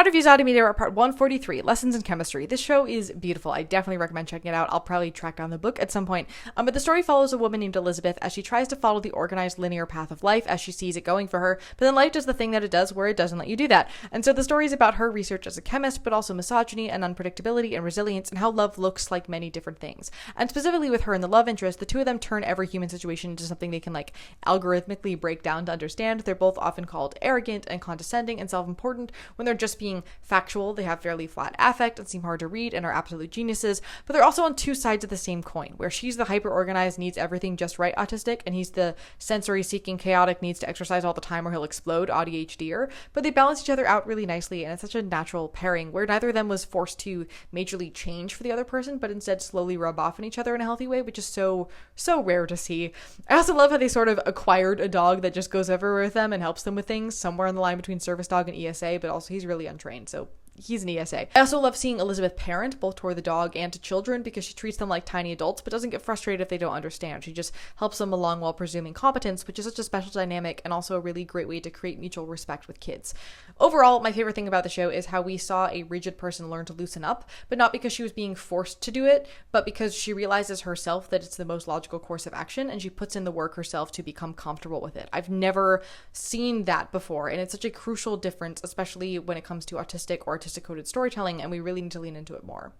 Round Reviews Audio Media Part 143, Lessons in Chemistry. This show is beautiful. I definitely recommend checking it out. I'll probably track down the book at some point. But the story follows a woman named Elizabeth as she tries to follow the organized linear path of life as she sees it going for her, but then life does the thing that it does where it doesn't let you do that. And so the story is about her research as a chemist, but also misogyny and unpredictability and resilience and how love looks like many different things. And specifically with her and the love interest, the two of them turn every human situation into something they can algorithmically break down to understand. They're both often called arrogant and condescending and self-important when they're just being factual. They have fairly flat affect and seem hard to read and are absolute geniuses, but they're also on two sides of the same coin, where she's the hyper-organized, needs everything just right autistic, and he's the sensory-seeking, chaotic, needs to exercise all the time or he'll explode ADHDer. But they balance each other out really nicely, and it's such a natural pairing where neither of them was forced to majorly change for the other person, but instead slowly rub off on each other in a healthy way, which is so rare to see. I also love how they sort of acquired a dog that just goes everywhere with them and helps them with things, somewhere on the line between service dog and ESA, but also he's really untrained, so he's an ESA. I also love seeing Elizabeth parent, both toward the dog and to children, because she treats them like tiny adults, but doesn't get frustrated if they don't understand. She just helps them along while presuming competence, which is such a special dynamic and also a really great way to create mutual respect with kids. Overall, my favorite thing about the show is how we saw a rigid person learn to loosen up, but not because she was being forced to do it, but because she realizes herself that it's the most logical course of action, and she puts in the work herself to become comfortable with it. I've never seen that before, and it's such a crucial difference, especially when it comes to autistic or artistic coded storytelling, and we really need to lean into it more.